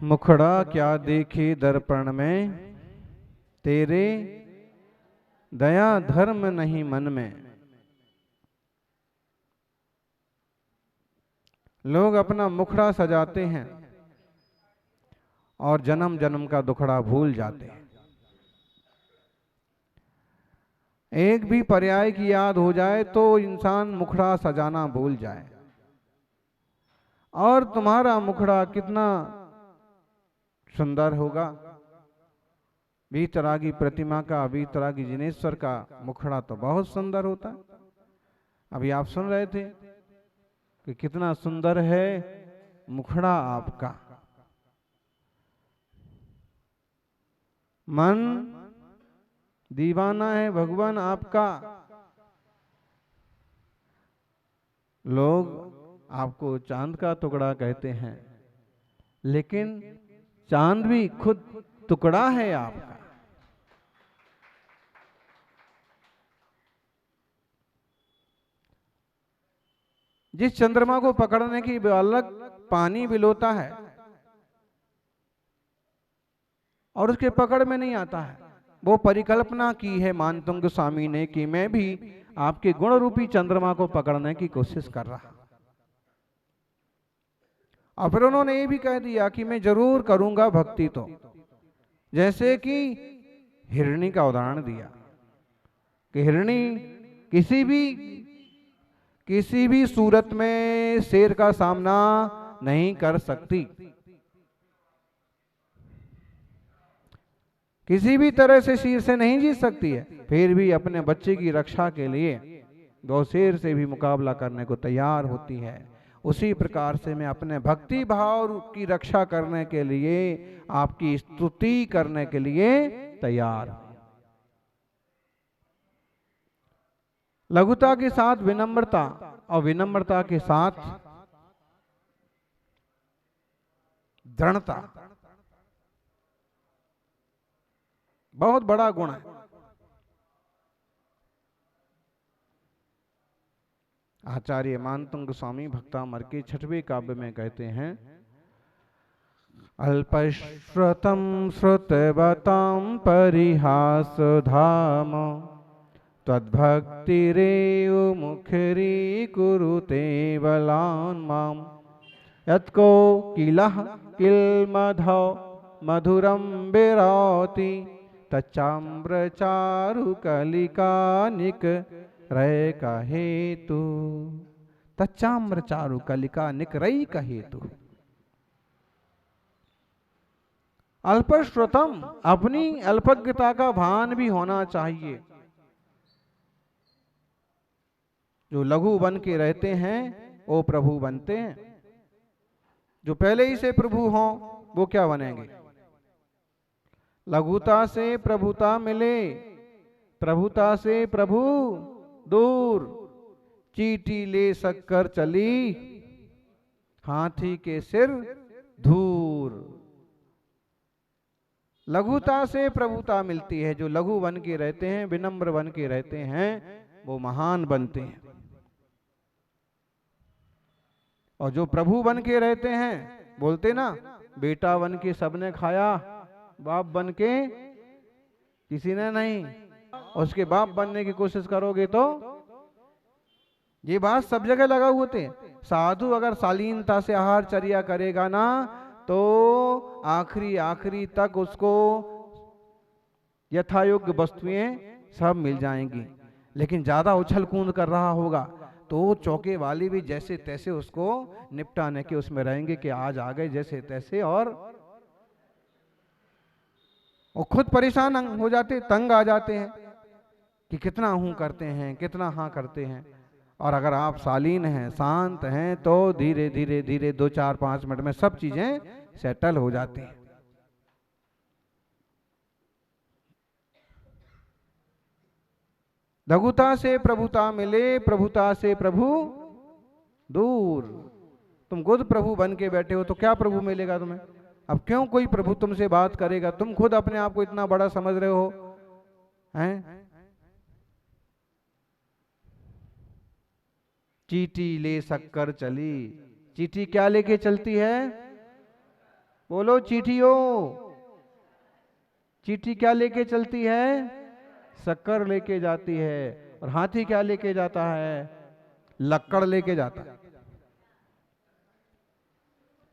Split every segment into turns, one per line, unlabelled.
मुखड़ा क्या देखे दर्पण में, तेरे दया धर्म नहीं मन में। लोग अपना मुखड़ा सजाते हैं और जन्म जन्म का दुखड़ा भूल जाते हैं। एक भी पर्याय की याद हो जाए तो इंसान मुखड़ा सजाना भूल जाए। और तुम्हारा मुखड़ा कितना सुंदर होगा। वीतरागी प्रतिमा का, वीतरागी जिनेश्वर का मुखड़ा तो बहुत सुंदर होता है। अभी आप सुन रहे थे कि कितना सुंदर है मुखड़ा आपका। मन दीवाना है भगवान आपका। लोग आपको चांद का टुकड़ा कहते हैं, लेकिन चांद भी खुद टुकड़ा है आपका। जिस चंद्रमा को पकड़ने की अलग पानी बिलोता है और उसके पकड़ में नहीं आता है, वो परिकल्पना की है मानतुंग स्वामी ने कि मैं भी आपके गुण रूपी चंद्रमा को पकड़ने की कोशिश कर रहा। और फिर उन्होंने ये भी कह दिया कि मैं जरूर करूंगा भक्ति। तो जैसे कि हिरणी का उदाहरण दिया कि हिरणी किसी भी सूरत में शेर का सामना नहीं कर सकती, किसी भी तरह से शेर से नहीं जीत सकती है, फिर भी अपने बच्चे की रक्षा के लिए वो शेर से भी मुकाबला करने को तैयार होती है। उसी प्रकार से मैं अपने भक्ति भाव की रक्षा करने के लिए, आपकी स्तुति करने के लिए तैयार हूं। लघुता के साथ विनम्रता और विनम्रता के साथ दृढ़ता बहुत बड़ा गुण है। आचार्य मानतुंग स्वामी भक्तामर के 6वें काव्य में कहते हैं, अल्पश्रुतं श्रुतवतां परिहास धाम त्वद्भक्तिरेव मुखरी कुरुते बलान् माम्। यत्को किलः किल्मधौ मधुरं विरौति तच्चाम्रचारु कलिकानिक रय का हेतु। तच्चाम्रचारु कलिका निकरई का हेतु। अल्पश्रुतम, अपनी अल्पज्ञता का भान भी होना चाहिए। जो लघु बन के रहते हैं वो प्रभु बनते हैं। जो पहले ही से प्रभु हों वो क्या बनेंगे। लघुता से प्रभुता मिले, प्रभुता से प्रभु दूर। चींटी ले सककर चली, हाथी के सिर धूर। लघुता से प्रभुता मिलती है। जो लघु बन के रहते हैं, विनम्र बन के रहते हैं, वो महान बनते हैं। और जो प्रभु बन के रहते हैं, बोलते ना, बेटा बन के सबने खाया, बाप बन के किसी ने नहीं। उसके बाप बनने की कोशिश करोगे तो ये बात सब जगह लगा होते हैं। साधु अगर शालीनता से आहार चर्या करेगा ना तो आखिरी तक उसको यथायोग्य वस्तुएं सब मिल जाएंगी। लेकिन ज्यादा उछल कूद कर रहा होगा तो चौके वाले भी जैसे तैसे उसको निपटाने के उसमें रहेंगे कि आज आ गए जैसे तैसे, और खुद परेशान हो जाते, तंग आ जाते हैं कि कितना हूं करते हैं, कितना हाँ करते हैं। और अगर आप शालीन हैं, शांत हैं, तो धीरे धीरे धीरे 2-4-5 मिनट में सब चीजें सेटल हो जाती हैं। लघुता से प्रभुता मिले, प्रभुता से प्रभु दूर। तुम खुद प्रभु बन के बैठे हो तो क्या प्रभु मिलेगा तुम्हें। अब क्यों कोई प्रभु तुमसे बात करेगा। तुम खुद अपने आप को इतना बड़ा समझ रहे हो हैं। चीटी ले शक्कर चली। चीटी क्या लेके चलती है? बोलो चीटियो। चीटी क्या लेके चलती है? शक्कर लेके जाती है। और हाथी क्या लेके जाता है? लक्कड़ लेके जाता है।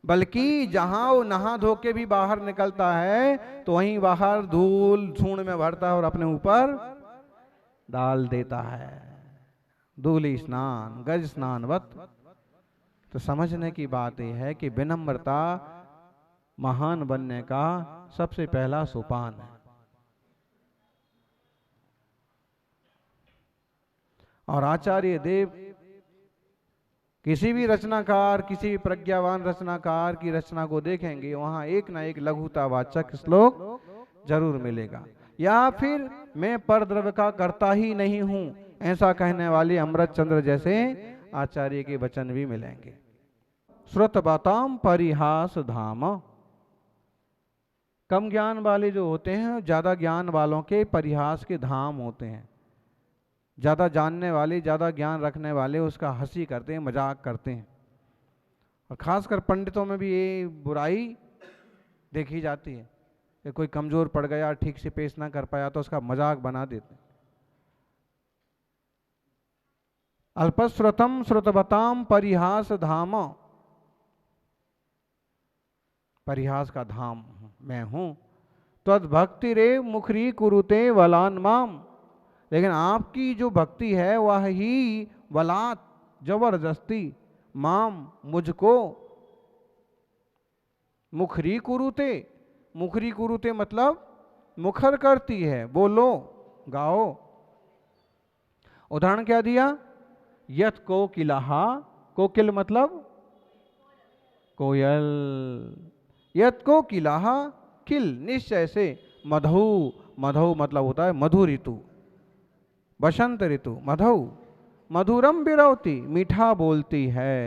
बल्कि जहां वो नहा धो के भी बाहर निकलता है तो वहीं बाहर धूल धूण में भरता है और अपने ऊपर डाल देता है। धूली स्नान गज स्नानवत। तो समझने की बात यह है कि विनम्रता महान बनने का सबसे पहला सोपान है। और आचार्य देव किसी भी रचनाकार, किसी भी प्रज्ञावान रचनाकार की रचना को देखेंगे, वहां एक ना एक लघुतावाचक श्लोक जरूर मिलेगा। या फिर मैं परद्रव्य का करता ही नहीं हूं, ऐसा कहने वाले अमृत चंद्र जैसे आचार्य के वचन भी मिलेंगे। श्रुतवताम परिहास धाम। कम ज्ञान वाले जो होते हैं, ज्यादा ज्ञान वालों के परिहास के धाम होते हैं। ज्यादा जानने वाले, ज्यादा ज्ञान रखने वाले उसका हंसी करते हैं, मजाक करते हैं। और खासकर पंडितों में भी ये बुराई देखी जाती है कि कोई कमजोर पड़ गया, ठीक से पेश ना कर पाया तो उसका मजाक बना देते हैं। अल्पश्रुतम श्रुतवताम परिहास धाम। परिहास का धाम मैं हूं। तद भक्ति रे मुखरी कुरुते वलान माम। लेकिन आपकी जो भक्ति है वह ही वलात, जबरदस्ती, माम, मुझको, मुखरी कुरुते। मुखरी कुरुते मतलब मुखर करती है, बोलो गाओ। उदाहरण क्या दिया? यत कोकिलहा। कोकिल मतलब कोयल। यत कोकिलहा किल, निश्चय से। मधु, मधु मतलब होता है मधु ऋतु, बसंत ऋतु। मधु मधुरम बिरौती, मीठा बोलती है।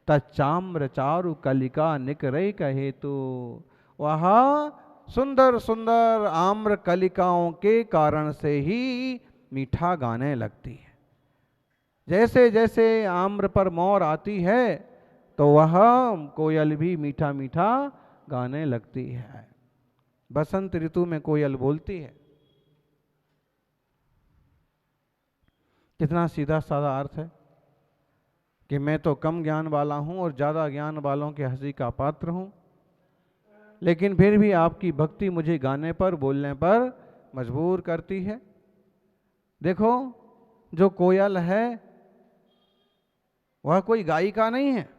तच्चाम्र चारु कलिका निकरे कहे तो। वह सुंदर सुंदर आम्र कलिकाओं के कारण से ही मीठा गाने लगती है। जैसे जैसे आम्र पर मोर आती है तो वह कोयल भी मीठा मीठा गाने लगती है। बसंत ऋतु में कोयल बोलती है। कितना सीधा साधा अर्थ है कि मैं तो कम ज्ञान वाला हूं और ज्यादा ज्ञान वालों के हंसी का पात्र हूं, लेकिन फिर भी आपकी भक्ति मुझे गाने पर, बोलने पर मजबूर करती है। देखो, जो कोयल है वह कोई गायिका नहीं है,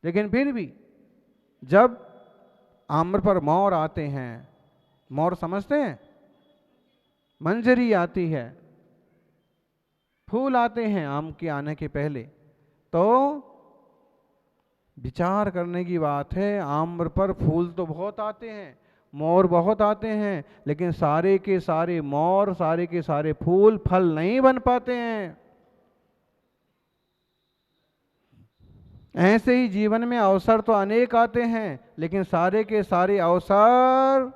लेकिन फिर भी जब आम्र पर मोर आते हैं, मोर समझते हैं, मंजरी आती है, फूल आते हैं आम के आने के पहले, तो विचार करने की बात है। आम्र पर फूल तो बहुत आते हैं, मोर बहुत आते हैं, लेकिन सारे के सारे मोर, सारे के सारे फूल फल नहीं बन पाते हैं। ऐसे ही जीवन में अवसर तो अनेक आते हैं, लेकिन सारे के सारे अवसर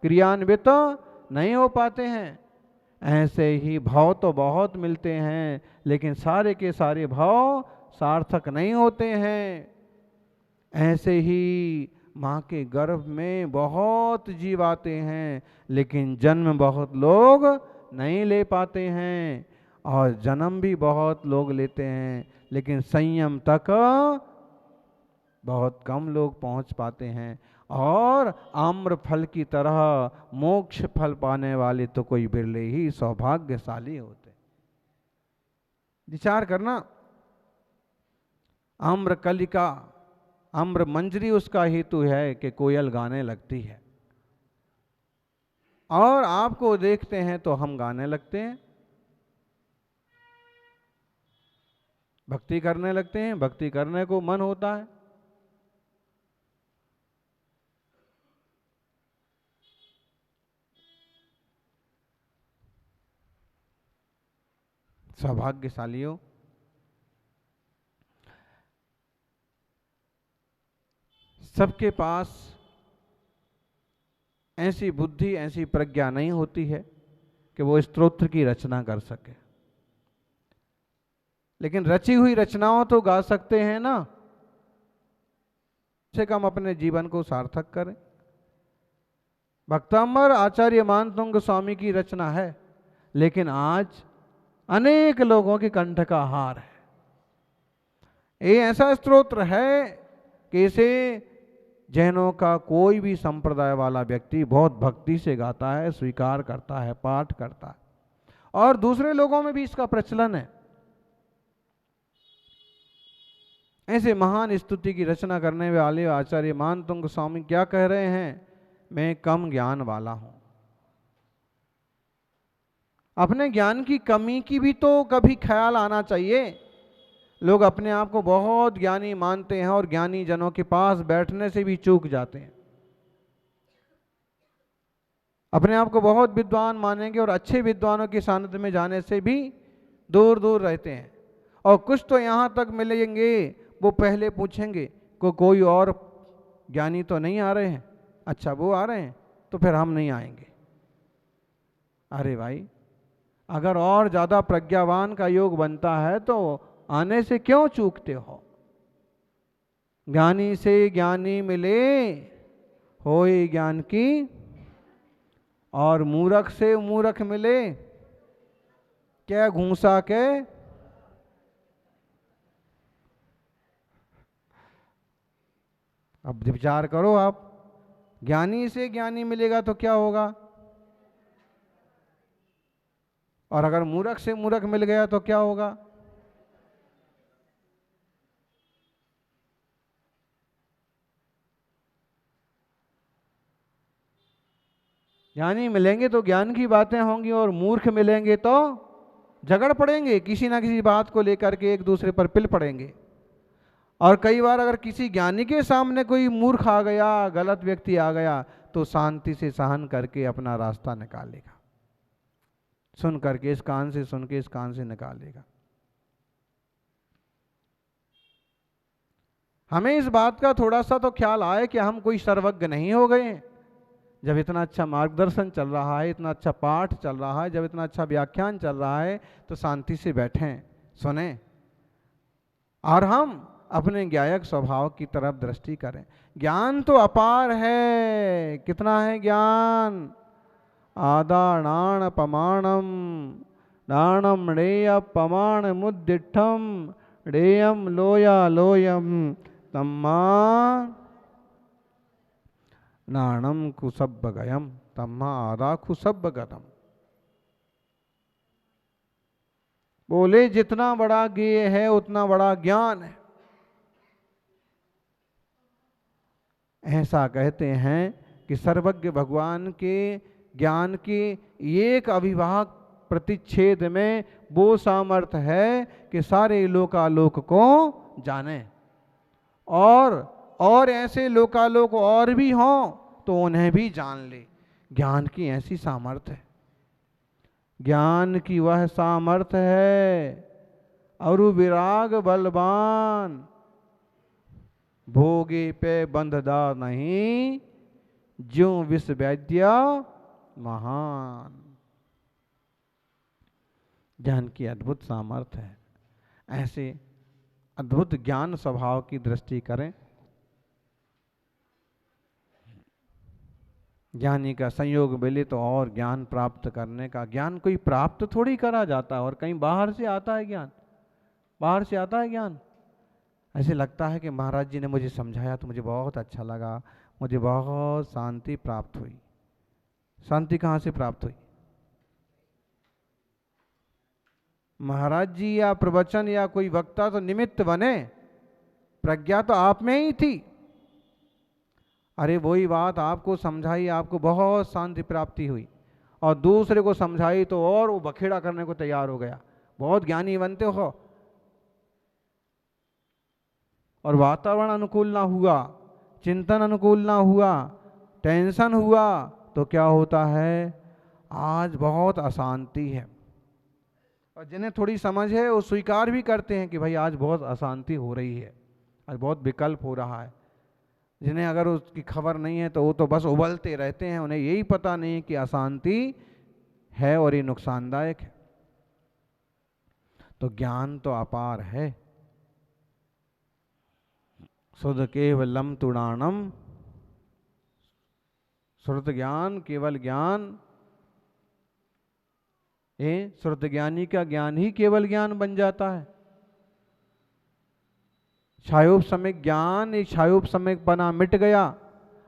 क्रियान्वित नहीं हो पाते हैं। ऐसे ही भाव तो बहुत मिलते हैं, लेकिन सारे के सारे भाव सार्थक नहीं होते हैं। ऐसे ही माँ के गर्भ में बहुत जीव आते हैं, लेकिन जन्म बहुत लोग नहीं ले पाते हैं, और जन्म भी बहुत लोग लेते हैं, लेकिन संयम तक बहुत कम लोग पहुंच पाते हैं। और आम्र फल की तरह मोक्ष फल पाने वाले तो कोई बिरले ही सौभाग्यशाली होते। विचार करना, आम्र कलिका, आम्र मंजरी उसका हेतु है कि कोयल गाने लगती है, और आपको देखते हैं तो हम गाने लगते हैं, भक्ति करने लगते हैं, भक्ति करने को मन होता है। सौभाग्यशालियों, सबके पास ऐसी बुद्धि, ऐसी प्रज्ञा नहीं होती है कि वो स्तोत्र की रचना कर सके। लेकिन रची हुई रचनाओं तो गा सकते हैं ना, से कम अपने जीवन को सार्थक करें। भक्तांबर आचार्य मानतुंग स्वामी की रचना है, लेकिन आज अनेक लोगों के कंठ का हार है। ये ऐसा स्तोत्र है कि इसे जैनों का कोई भी संप्रदाय वाला व्यक्ति बहुत भक्ति से गाता है, स्वीकार करता है, पाठ करता है, और दूसरे लोगों में भी इसका प्रचलन है। ऐसे महान स्तुति की रचना करने वाले आचार्य मानतुंग स्वामी क्या कह रहे हैं? मैं कम ज्ञान वाला हूं। अपने ज्ञान की कमी की भी तो कभी ख्याल आना चाहिए। लोग अपने आप को बहुत ज्ञानी मानते हैं और ज्ञानी जनों के पास बैठने से भी चूक जाते हैं। अपने आप को बहुत विद्वान मानेंगे और अच्छे विद्वानों के सानिध्य में जाने से भी दूर दूर रहते हैं। और कुछ तो यहाँ तक मिलेंगे, वो पहले पूछेंगे कोई और ज्ञानी तो नहीं आ रहे हैं? अच्छा, वो आ रहे हैं तो फिर हम नहीं आएंगे। अरे भाई, अगर और ज़्यादा प्रज्ञावान का योग बनता है तो आने से क्यों चूकते हो? ज्ञानी से ज्ञानी मिले होए ज्ञान की, और मूर्ख से मूर्ख मिले क्या घूसा के। अब विचार करो आप, ज्ञानी से ज्ञानी मिलेगा तो क्या होगा, और अगर मूर्ख से मूर्ख मिल गया तो क्या होगा? ज्ञानी मिलेंगे तो ज्ञान की बातें होंगी, और मूर्ख मिलेंगे तो झगड़ पड़ेंगे, किसी ना किसी बात को लेकर के एक दूसरे पर पिल पड़ेंगे। और कई बार अगर किसी ज्ञानी के सामने कोई मूर्ख आ गया, गलत व्यक्ति आ गया, तो शांति से सहन करके अपना रास्ता निकालेगा, सुन करके, इस कान से सुन के इस कान से निकालेगा। हमें इस बात का थोड़ा सा तो ख्याल आए कि हम कोई सर्वज्ञ नहीं हो गए हैं। जब इतना अच्छा मार्गदर्शन चल रहा है, इतना अच्छा पाठ चल रहा है, जब इतना अच्छा व्याख्यान चल रहा है, तो शांति से बैठें, सुने, और हम अपने ज्ञायक स्वभाव की तरफ दृष्टि करें। ज्ञान तो अपार है। कितना है ज्ञान? आदाणान पमाणम दानम णेय पमाण मुद्दिठम णेयम लोया लोयम तम्मा नाणम कुसब्ब गयम तम्मा आदा कुसब्ब गतम। बोले जितना बड़ा ज्ञेय है उतना बड़ा ज्ञान है। ऐसा कहते हैं कि सर्वज्ञ भगवान के ज्ञान के एक अविभाग प्रतिच्छेद में वो सामर्थ्य है कि सारे लोकालोक को जाने, और ऐसे लोकालोक और भी हों तो उन्हें भी जान ले। ज्ञान की ऐसी सामर्थ्य है, ज्ञान की वह सामर्थ्य है। और विराग बलवान भोगे पे बंधदा नहीं, ज्यों विष वैद्य महान। ज्ञान की अद्भुत सामर्थ्य है। ऐसे अद्भुत ज्ञान स्वभाव की दृष्टि करें। ज्ञानी का संयोग मिले तो और ज्ञान प्राप्त करने का। ज्ञान कोई प्राप्त थोड़ी करा जाता है, और कहीं बाहर से आता है ज्ञान, बाहर से आता है ज्ञान। ऐसे लगता है कि महाराज जी ने मुझे समझाया तो मुझे बहुत अच्छा लगा, मुझे बहुत शांति प्राप्त हुई। शांति कहाँ से प्राप्त हुई? महाराज जी या प्रवचन या कोई वक्ता तो निमित्त बने, प्रज्ञा तो आप में ही थी। अरे वही बात आपको समझाई, आपको बहुत शांति प्राप्ति हुई, और दूसरे को समझाई तो और वो बखेड़ा करने को तैयार हो गया। बहुत ज्ञानी बनते हो, और वातावरण अनुकूल ना हुआ, चिंतन अनुकूल ना हुआ, टेंशन हुआ, तो क्या होता है? आज बहुत अशांति है। और जिन्हें थोड़ी समझ है वो स्वीकार भी करते हैं कि भाई आज बहुत अशांति हो रही है, आज बहुत विकल्प हो रहा है। जिन्हें अगर उसकी खबर नहीं है तो वो तो बस उबलते रहते हैं, उन्हें यही पता नहीं कि अशांति है और ये नुकसानदायक है। तो ज्ञान तो अपार है। शुद्ध केवलम तुड़ानम, श्रुत ज्ञान केवल ज्ञान, श्रुत ज्ञानी का ज्ञान ही केवल ज्ञान बन जाता है। क्षयोप समय ज्ञान, एक क्षयोप समय बना मिट गया,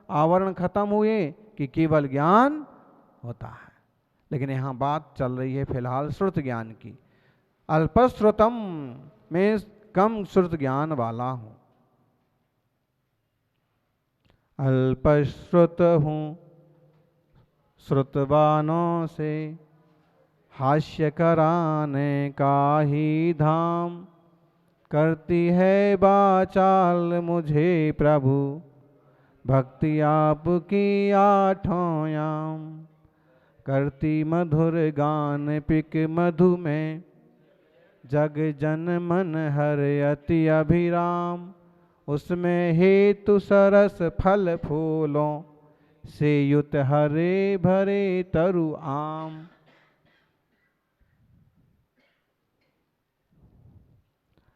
आवरण खत्म हुए कि केवल ज्ञान होता है। लेकिन यहाँ बात चल रही है फिलहाल श्रुत ज्ञान की। अल्पश्रुतम, मैं कम श्रुत ज्ञान वाला हूं, अल्पश्रुत हूं, श्रुतवानों से हास्य कराने का ही धाम, करती है बाचाल मुझे प्रभु भक्ति आपकी आठों याम, करती मधुर गान पिक मधु में, जग जन मन हर अति अभिराम, उसमें हेतु सरस फल फूलों से युत हरे भरे तरु आम।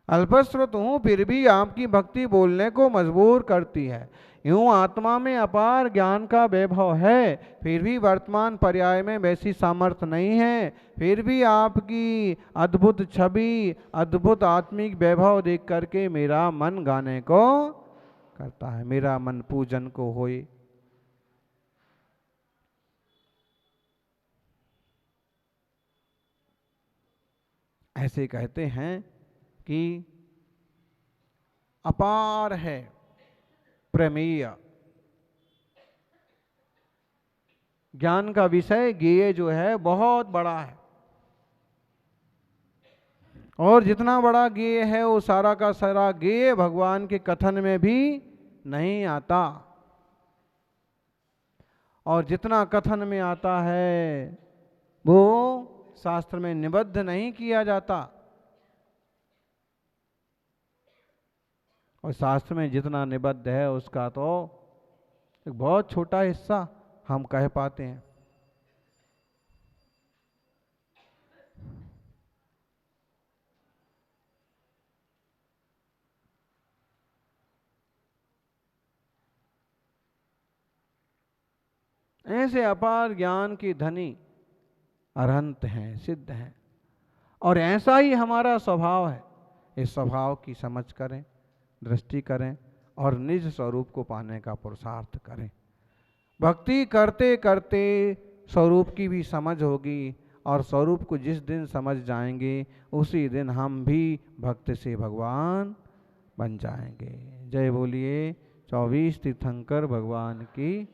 अल्पश्रुत हूँ फिर भी आपकी भक्ति बोलने को मजबूर करती है। यूं आत्मा में अपार ज्ञान का वैभव है, फिर भी वर्तमान पर्याय में वैसी सामर्थ्य नहीं है। फिर भी आपकी अद्भुत छवि, अद्भुत आत्मिक वैभव देख करके मेरा मन गाने को करता है, मेरा मन पूजन को होए। ऐसे कहते हैं कि अपार है प्रमेय, ज्ञान का विषय ज्ञेय जो है बहुत बड़ा है, और जितना बड़ा ज्ञेय है वो सारा का सारा ज्ञेय भगवान के कथन में भी नहीं आता, और जितना कथन में आता है वो शास्त्र में निबद्ध नहीं किया जाता, और शास्त्र में जितना निबद्ध है उसका तो एक बहुत छोटा हिस्सा हम कह पाते हैं। ऐसे अपार ज्ञान की धनी अरहंत हैं, सिद्ध हैं, और ऐसा ही हमारा स्वभाव है। इस स्वभाव की समझ करें, दृष्टि करें और निज स्वरूप को पाने का पुरुषार्थ करें। भक्ति करते करते स्वरूप की भी समझ होगी, और स्वरूप को जिस दिन समझ जाएंगे उसी दिन हम भी भक्त से भगवान बन जाएंगे। जय बोलिए 24 तीर्थंकर भगवान की।